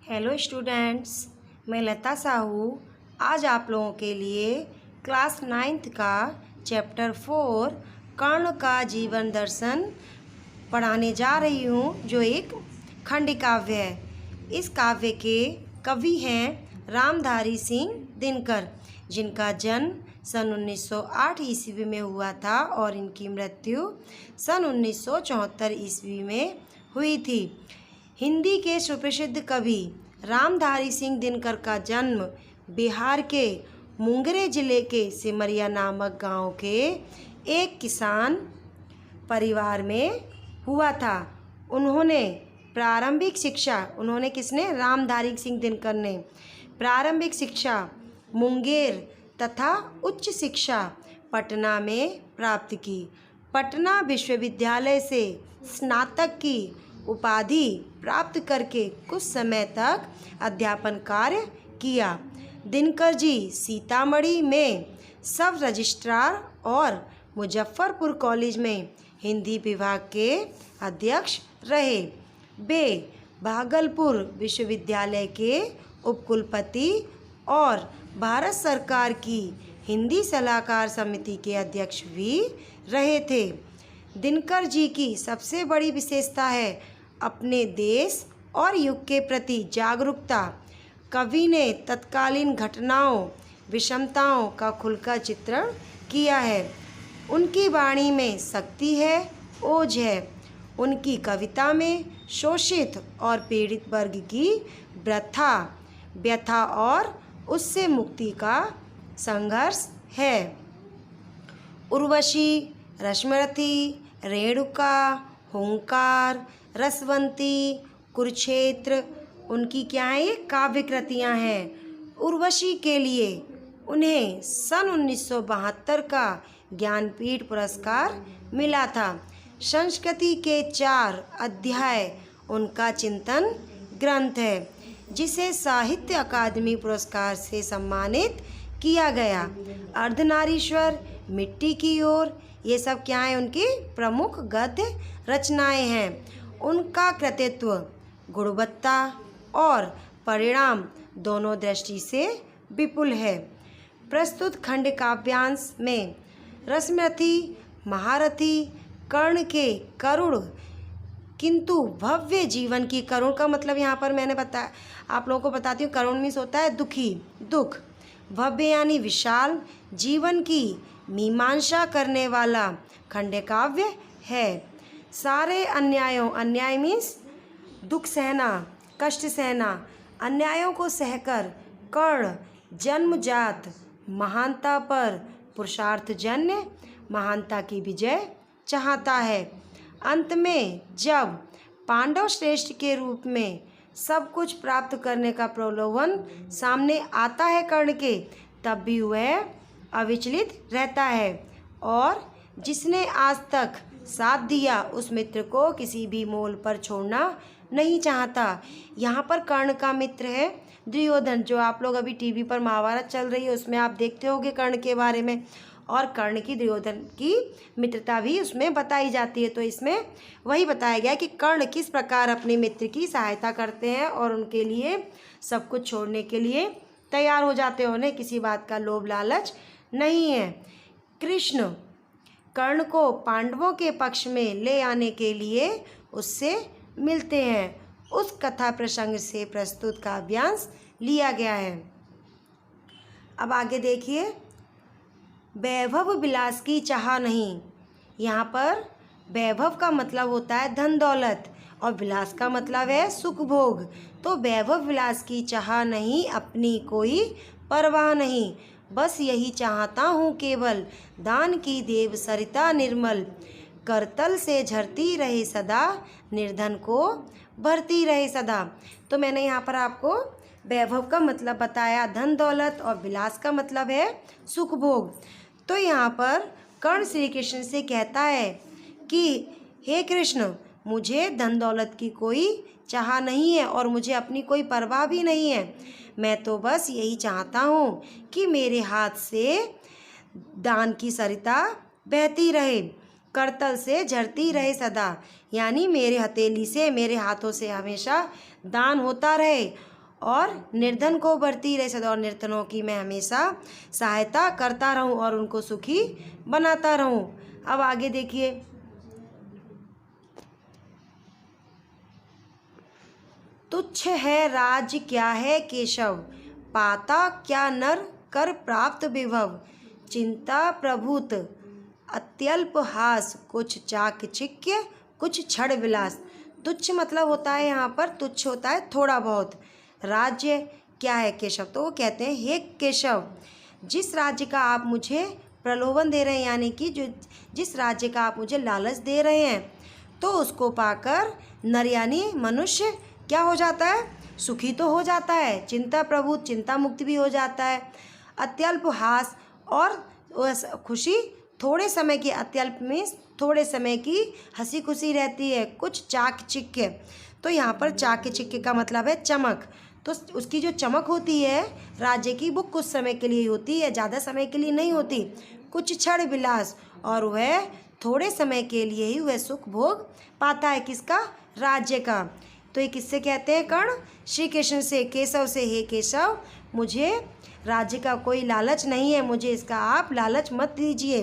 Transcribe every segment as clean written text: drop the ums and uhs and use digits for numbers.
Hello students, मैं लता साहू आज आप लोगों के लिए क्लास 9th का चैप्टर 4 कर्ण का जीवन दर्शन पढ़ाने जा रही हूँ, जो एक खंड काव्य है। इस काव्य के कवि हैं रामधारी सिंह दिनकर, जिनका जन्म सन 1908 ईस्वी में हुआ था और इनकी मृत्यु सन 1974 ईस्वी में हुई थी। हिंदी के सुप्रसिद्ध कवि रामधारी सिंह दिनकर का जन्म बिहार के मुंगेर जिले के सिमरिया नामक गांव के एक किसान परिवार में हुआ था। किसने? रामधारी सिंह दिनकर ने प्रारंभिक शिक्षा मुंगेर तथा उच्च शिक्षा पटना में प्राप्त की। पटना विश्वविद्यालय से स्नातक की उपाधि प्राप्त करके कुछ समय तक अध्यापन कार्य किया। दिनकर जी सीतामढ़ी में सब रजिस्ट्रार और मुजफ्फरपुर कॉलेज में हिंदी विभाग के अध्यक्ष रहे। वे भागलपुर विश्वविद्यालय के उपकुलपति और भारत सरकार की हिंदी सलाहकार समिति के अध्यक्ष भी रहे थे। दिनकर जी की सबसे बड़ी विशेषता है अपने देश और युग के प्रति जागरूकता। कवि ने तत्कालीन घटनाओं, विषमताओं का खुलकर चित्रण किया है। उनकी वाणी में शक्ति है, ओज है। उनकी कविता में शोषित और पीड़ित वर्ग की व्यथा और उससे मुक्ति का संघर्ष है। उर्वशी, रश्मिरथी, रेणुका, हुंकार, रसवंती, कुरुक्षेत्र उनकी क्या है? ये काव्य कृतियाँ हैं। उर्वशी के लिए उन्हें सन 1972 का ज्ञानपीठ पुरस्कार मिला था। संस्कृति के 4 अध्याय उनका चिंतन ग्रंथ है, जिसे साहित्य अकादमी पुरस्कार से सम्मानित किया गया। अर्धनारीश्वर, मिट्टी की ओर, ये सब क्या है? उनकी प्रमुख गद्य रचनाएं हैं। उनका कृतित्व गुणवत्ता और परिणाम दोनों दृष्टि से विपुल है। प्रस्तुत खंड काव्यांश में रश्मिरथी महारथी कर्ण के करुण किंतु भव्य जीवन की, करुण का मतलब यहाँ पर मैंने बताया, आप लोगों को बताती हूँ। करुण मीन्स होता है दुखी, दुख। भव्य यानी विशाल जीवन की मीमांसा करने वाला खंड काव्य है। सारे अन्यायों, अन्याय मीन्स दुख सहना, कष्ट सहना, अन्यायों को सहकर कर्ण जन्मजात महानता पर पुरुषार्थजन्य महानता की विजय चाहता है। अंत में जब पांडव श्रेष्ठ के रूप में सब कुछ प्राप्त करने का प्रलोभन सामने आता है कर्ण के, तब भी वह अविचलित रहता है और जिसने आज तक साथ दिया उस मित्र को किसी भी मोल पर छोड़ना नहीं चाहता। यहाँ पर कर्ण का मित्र है दुर्योधन, जो आप लोग अभी टीवी पर महाभारत चल रही है उसमें आप देखते होंगे कर्ण के बारे में, और कर्ण की दुर्योधन की मित्रता भी उसमें बताई जाती है। तो इसमें वही बताया गया कि कर्ण किस प्रकार अपने मित्र की सहायता करते हैं और उनके लिए सब कुछ छोड़ने के लिए तैयार हो जाते हैं। उन्हें किसी बात का लोभ लालच नहीं है। कृष्ण कर्ण को पांडवों के पक्ष में ले आने के लिए उससे मिलते हैं। उस कथा प्रसंग से प्रस्तुत काव्यांश लिया गया है। अब आगे देखिए, वैभव विलास की चाह नहीं। यहाँ पर वैभव का मतलब होता है धन दौलत और विलास का मतलब है सुख भोग। तो वैभव विलास की चाह नहीं, अपनी कोई परवाह नहीं, बस यही चाहता हूँ केवल दान की देव सरिता निर्मल, करतल से झरती रहे सदा, निर्धन को भरती रहे सदा। तो मैंने यहाँ पर आपको वैभव का मतलब बताया धन दौलत और विलास का मतलब है सुख भोग। तो यहाँ पर कर्ण श्री कृष्ण से कहता है कि हे कृष्ण, मुझे धन दौलत की कोई चाह नहीं है और मुझे अपनी कोई परवाह भी नहीं है। मैं तो बस यही चाहता हूँ कि मेरे हाथ से दान की सरिता बहती रहे, करतल से झरती रहे सदा, यानी मेरे हथेली से, मेरे हाथों से हमेशा दान होता रहे और निर्धन को बढ़ती रहे सदा, और निर्धनों की मैं हमेशा सहायता करता रहूं और उनको सुखी बनाता रहूं। अब आगे देखिए, तुच्छ है राज्य क्या है केशव, पाता क्या नर कर प्राप्त विभव, चिंता प्रभुत अत्यल्प हास, कुछ चाकचिक्य कुछ छड़ विलास। तुच्छ मतलब होता है यहाँ पर, तुच्छ होता है थोड़ा बहुत। राज्य क्या है केशव, तो वो कहते हैं हे केशव, जिस राज्य का आप मुझे प्रलोभन दे रहे हैं, यानी कि जिस राज्य का आप मुझे लालच दे रहे हैं, तो उसको पाकर नर यानी मनुष्य क्या हो जाता है, सुखी तो हो जाता है। चिंता प्रभु, चिंता मुक्त भी हो जाता है। अत्यल्प हास, और खुशी थोड़े समय की, अत्यल्प में थोड़े समय की हंसी खुशी रहती है। कुछ चाकचिक्य, तो यहाँ पर चाकचिक्य का मतलब है चमक, तो उसकी जो चमक होती है राज्य की, वो कुछ समय के लिए होती है, ज़्यादा समय के लिए नहीं होती। कुछ क्षण विलास, और वह थोड़े समय के लिए ही वह सुख भोग पाता है, किसका, राज्य का। तो ये किससे कहते हैं कर्ण, श्री कृष्ण से, केशव से, हे केशव, मुझे राज्य का कोई लालच नहीं है, मुझे इसका आप लालच मत दीजिए।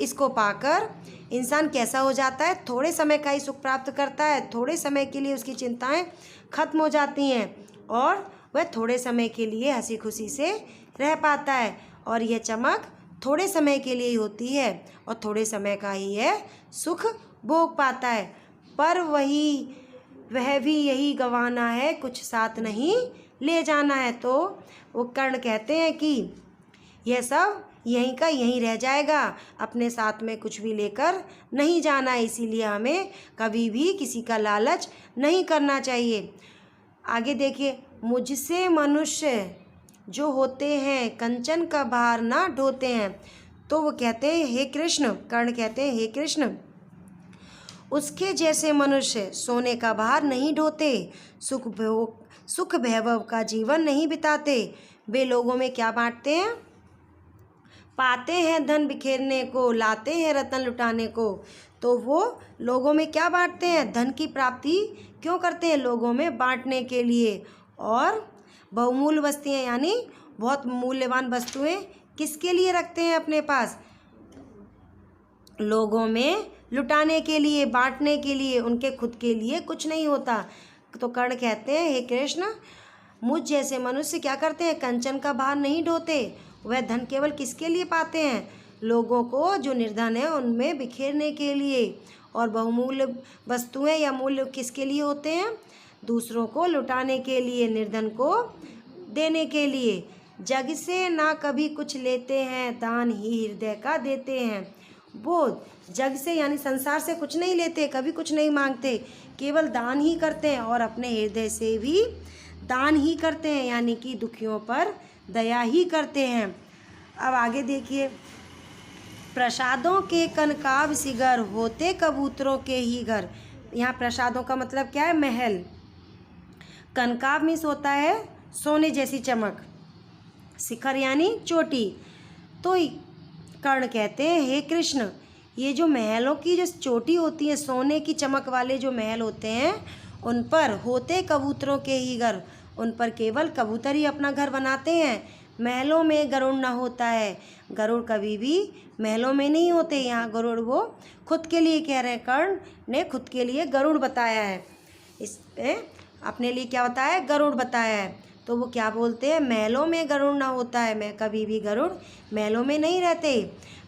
इसको पाकर इंसान कैसा हो जाता है, थोड़े समय का ही सुख प्राप्त करता है, थोड़े समय के लिए उसकी चिंताएं खत्म हो जाती हैं और वह थोड़े समय के लिए हंसी खुशी से रह पाता है। और यह चमक थोड़े समय के लिए ही होती है और थोड़े समय का ही यह सुख भोग पाता है। पर वह भी यही गंवाना है, कुछ साथ नहीं ले जाना है। तो वो कर्ण कहते हैं कि यह सब यहीं का यहीं रह जाएगा, अपने साथ में कुछ भी लेकर नहीं जाना है, इसीलिए हमें कभी भी किसी का लालच नहीं करना चाहिए। आगे देखिए, मुझसे मनुष्य जो होते हैं कंचन का भार ना ढोते हैं। तो वो कहते हैं हे कृष्ण, कर्ण कहते हैं हे कृष्ण, उसके जैसे मनुष्य सोने का भार नहीं ढोते, सुख वैभव का जीवन नहीं बिताते। वे लोगों में क्या बांटते हैं, पाते हैं धन बिखेरने को, लाते हैं रतन लुटाने को। तो वो लोगों में क्या बांटते हैं, धन की प्राप्ति क्यों करते हैं, लोगों में बांटने के लिए। और बहुमूल्य वस्तुएं यानी बहुत मूल्यवान वस्तुएं किसके लिए रखते हैं अपने पास, लोगों में लुटाने के लिए, बांटने के लिए, उनके खुद के लिए कुछ नहीं होता। तो कर्ण कहते हैं हे कृष्ण, मुझ जैसे मनुष्य क्या करते हैं, कंचन का भार नहीं ढोते। वह धन केवल किसके लिए पाते हैं, लोगों को जो निर्धन है उनमें बिखेरने के लिए। और बहुमूल्य वस्तुएं या मूल्य किसके लिए होते हैं, दूसरों को लुटाने के लिए, निर्धन को देने के लिए। जग से ना कभी कुछ लेते हैं, दान ही हृदय का देते हैं। वो जग से यानी संसार से कुछ नहीं लेते, कभी कुछ नहीं मांगते, केवल दान ही करते हैं और अपने हृदय से भी दान ही करते हैं, यानी कि दुखियों पर दया ही करते हैं। अब आगे देखिए, प्रसादों के कनकाब सिगर, होते कबूतरों के ही घर। यहाँ प्रसादों का मतलब क्या है, महल। कनकाब मीन्स होता है सोने जैसी चमक, शिखर यानी चोटी। तो कर्ण कहते हैं हे कृष्ण, ये जो महलों की जो चोटी होती है, सोने की चमक वाले जो महल होते हैं, उन पर होते कबूतरों के ही घर, उन पर केवल कबूतर ही अपना घर बनाते हैं। महलों में गरुड़ ना होता है, गरुड़ कभी भी महलों में नहीं होते। यहाँ गरुड़ वो खुद के लिए कह रहे हैं, कर्ण ने खुद के लिए गरुड़ बताया है, इसमें अपने लिए क्या बताया है, गरुड़ बताया है। तो वो क्या बोलते हैं, महलों में गरुड़ ना होता है, मैं कभी भी गरुड़ महलों में नहीं रहते।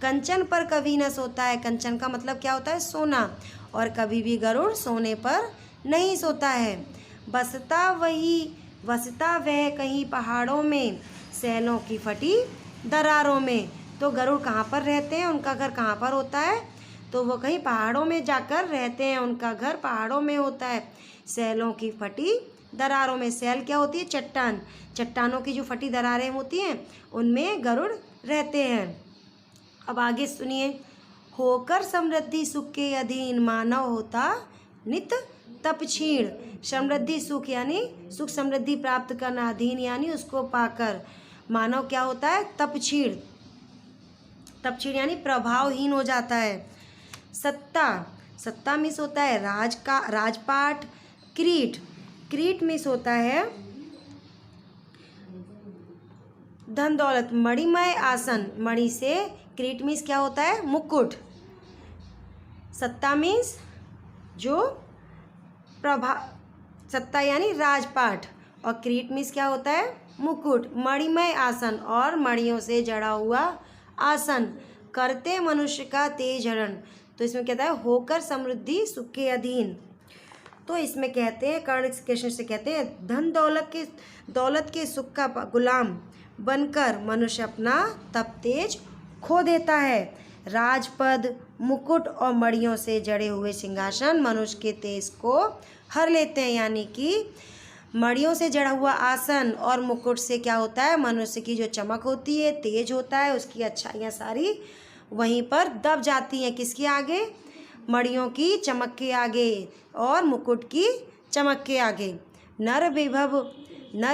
कंचन पर कभी न सोता है, कंचन का मतलब क्या होता है, सोना, और कभी भी गरुड़ सोने पर नहीं सोता है। बसता वह कहीं पहाड़ों में, सैलों की फटी दरारों में। तो गरुड़ कहाँ पर रहते हैं, उनका घर कहाँ पर होता है, तो वो कहीं पहाड़ों में जाकर रहते हैं, उनका घर पहाड़ों में होता है। सैलों की फटी दरारों में, सैल क्या होती है, चट्टान, चट्टानों की जो फटी दरारें होती हैं उनमें गरुड़ रहते हैं। अब आगे सुनिए, होकर समृद्धि सुख के अधीन, मानव होता नित तप क्षीण। समृद्धि सुख यानी सुख समृद्धि प्राप्त करना, अधीन यानी उसको पाकर, मानव क्या होता है, तप क्षीण, तप क्षीण यानी प्रभावहीन हो जाता है। सत्ता मीन्स होता है राजपाट, किरीट, क्रीट मीन्स होता है धन दौलत, मणिमय आसन, मणि से क्रीट मीन्स क्या होता है मुकुट, सत्ता मीन्स जो प्रभा, सत्ता यानी राजपाट, और क्रीट मीन्स क्या होता है मुकुट, मणिमय आसन और मणियों से जड़ा हुआ आसन, करते मनुष्य का तेज हरण, तो इसमें कहता है होकर समृद्धि सुख के अधीन। तो इसमें कहते हैं कर्ण कृष्ण से कहते हैं धन दौलत के सुख का गुलाम बनकर मनुष्य अपना तप तेज खो देता है। राजपद, मुकुट और मणियों से जड़े हुए सिंहासन मनुष्य के तेज को हर लेते हैं, यानी कि मणियों से जड़ा हुआ आसन और मुकुट से क्या होता है मनुष्य की जो चमक होती है, तेज होता है, उसकी अच्छाइयाँ सारी वहीं पर दब जाती हैं। किसके आगे? मणियों की चमक के आगे और मुकुट की चमक के आगे। नर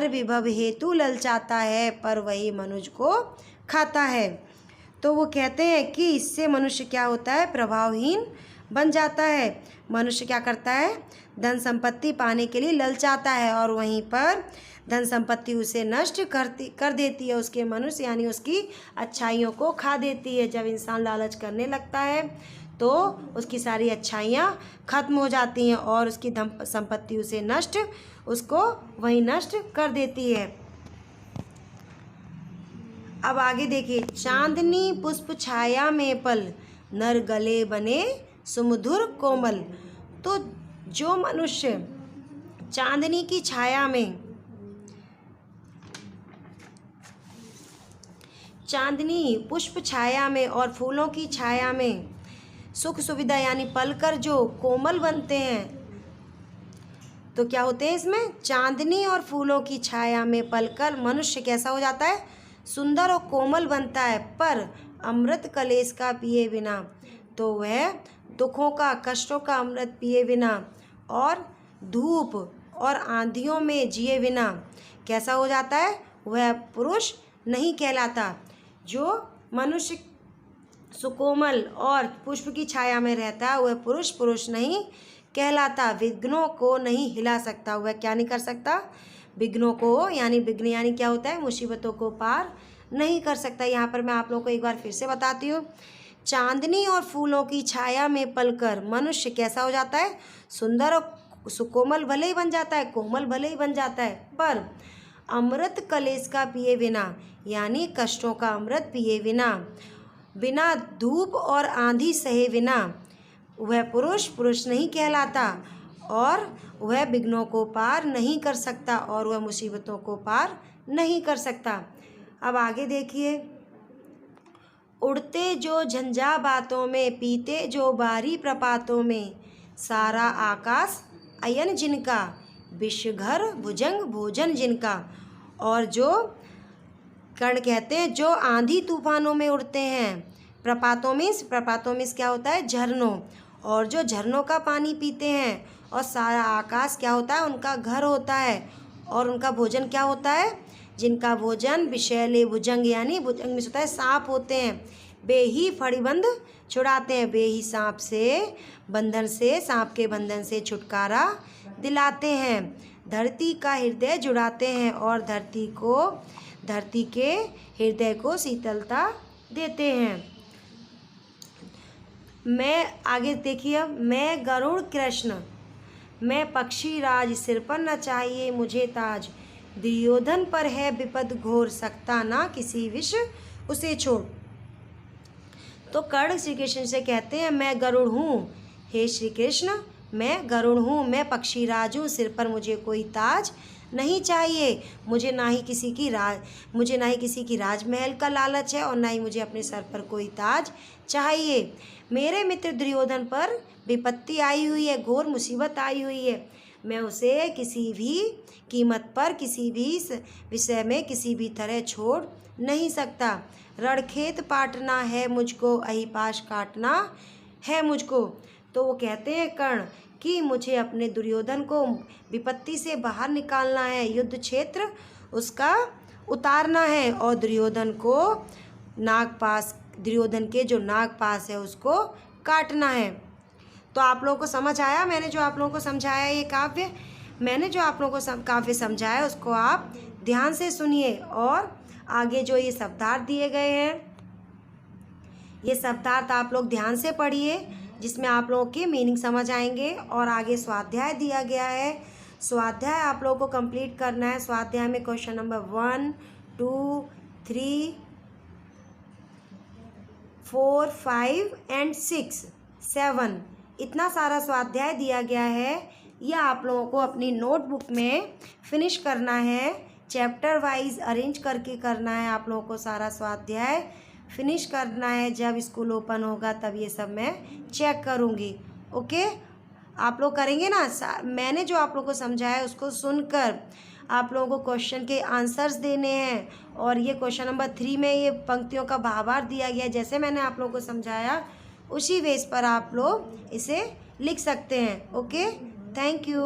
विभव हेतु ललचाता है, पर वही मनुज को खाता है। तो वो कहते हैं कि इससे मनुष्य क्या होता है प्रभावहीन बन जाता है। मनुष्य क्या करता है धन संपत्ति पाने के लिए ललचाता है और वहीं पर धन संपत्ति उसे नष्ट कर देती है, उसके मनुष्य यानी उसकी अच्छाइयों को खा देती है। जब इंसान लालच करने लगता है तो उसकी सारी अच्छाइयाँ खत्म हो जाती हैं और उसकी धन संपत्ति उसे उसको वहीं नष्ट कर देती है। अब आगे देखिए, चांदनी पुष्प छाया में पल, नर गले बने सुमधुर कोमल। तो जो मनुष्य चांदनी की छाया में, चांदनी पुष्प छाया में और फूलों की छाया में सुख सुविधा यानी पलकर जो कोमल बनते हैं, तो क्या होते हैं इसमें चांदनी और फूलों की छाया में पलकर मनुष्य कैसा हो जाता है सुंदर और कोमल बनता है। पर अमृत कलेश का पिए बिना, तो वह दुखों का कष्टों का अमृत पिए बिना और धूप और आंधियों में जिए बिना कैसा हो जाता है वह पुरुष नहीं कहलाता। जो मनुष्य सुकोमल और पुष्प की छाया में रहता है वह पुरुष नहीं कहलाता। विघ्नों को नहीं हिला सकता, वह क्या नहीं कर सकता विघ्नों को, यानी विघ्न यानी क्या होता है मुसीबतों को पार नहीं कर सकता। यहाँ पर मैं आप लोगों को एक बार फिर से बताती हूँ। चांदनी और फूलों की छाया में पलकर मनुष्य कैसा हो जाता है सुंदर और सुकोमल भले ही बन जाता है, कोमल भले ही बन जाता है, पर अमृत कलेश का पिए बिना यानी कष्टों का अमृत पिए बिना धूप और आंधी सहे बिना वह पुरुष नहीं कहलाता और वह विघ्नों को पार नहीं कर सकता और वह मुसीबतों को पार नहीं कर सकता। अब आगे देखिए, उड़ते जो झंझा बातों में, पीते जो बारी प्रपातों में, सारा आकाश अयन जिनका, विश्वघर भुजंग भोजन जिनका। और जो कर्ण कहते हैं जो आंधी तूफानों में उड़ते हैं, प्रपातों में क्या होता है झरनों, और जो झरनों का पानी पीते हैं, और सारा आकाश क्या होता है उनका घर होता है, और उनका भोजन क्या होता है जिनका भोजन विषैले भुजंग यानी भुजंग में होता है सांप होते हैं, बेही फड़ीबंद छुड़ाते हैं, बेही सांप के बंधन से छुटकारा दिलाते हैं, धरती का हृदय जुड़ाते हैं और धरती के हृदय को शीतलता देते हैं। मैं आगे देखिए, मैं गरुड़ कृष्ण, मैं पक्षी राज, सिर पर न चाहिए मुझे ताज, दुर्योधन पर है विपद घोर, सकता ना किसी विष उसे छोड़। तो कर्ण श्री कृष्ण से कहते हैं मैं गरुड़ हूँ, हे श्री कृष्ण मैं गरुड़ हूँ, मैं पक्षी राज हूँ, सिर पर मुझे कोई ताज नहीं चाहिए, मुझे ना ही किसी की राजमहल का लालच है और ना ही मुझे अपने सर पर कोई ताज चाहिए। मेरे मित्र दुर्योधन पर विपत्ति आई हुई है, घोर मुसीबत आई हुई है, मैं उसे किसी भी कीमत पर किसी भी विषय में किसी भी तरह छोड़ नहीं सकता। रणखेत पाटना है मुझको, अहिपाश काटना है मुझको। तो वो कहते हैं कर्ण कि मुझे अपने दुर्योधन को विपत्ति से बाहर निकालना है, युद्ध क्षेत्र उसका उतारना है और दुर्योधन के जो नागपाश है उसको काटना है। तो आप लोगों को समझ आया मैंने जो आप लोगों को समझाया ये काव्य। मैंने जो आप लोगों को काफ़ी समझाया उसको आप ध्यान से सुनिए और आगे जो ये शब्दार्थ दिए गए हैं ये शब्दार्थ आप लोग ध्यान से पढ़िए, जिसमें आप लोगों के मीनिंग समझ आएंगे। और आगे स्वाध्याय दिया गया है, स्वाध्याय आप लोगों को कंप्लीट करना है। स्वाध्याय में क्वेश्चन नंबर 1, 2, 3, 4, 5 एंड 6, 7 इतना सारा स्वाध्याय दिया गया है। यह आप लोगों को अपनी नोटबुक में फिनिश करना है, चैप्टर वाइज अरेंज करके करना है। आप लोगों को सारा स्वाध्याय फिनिश करना है। जब स्कूल ओपन होगा तब ये सब मैं चेक करूँगी। ओके, आप लोग करेंगे ना। मैंने जो आप लोगों को समझाया उसको सुनकर आप लोगों को क्वेश्चन के आंसर्स देने हैं। और ये क्वेश्चन नंबर 3 में ये पंक्तियों का भावार्थ दिया गया है, जैसे मैंने आप लोगों को समझाया उसी बेस पर आप लोग इसे लिख सकते हैं। Okay, thank you.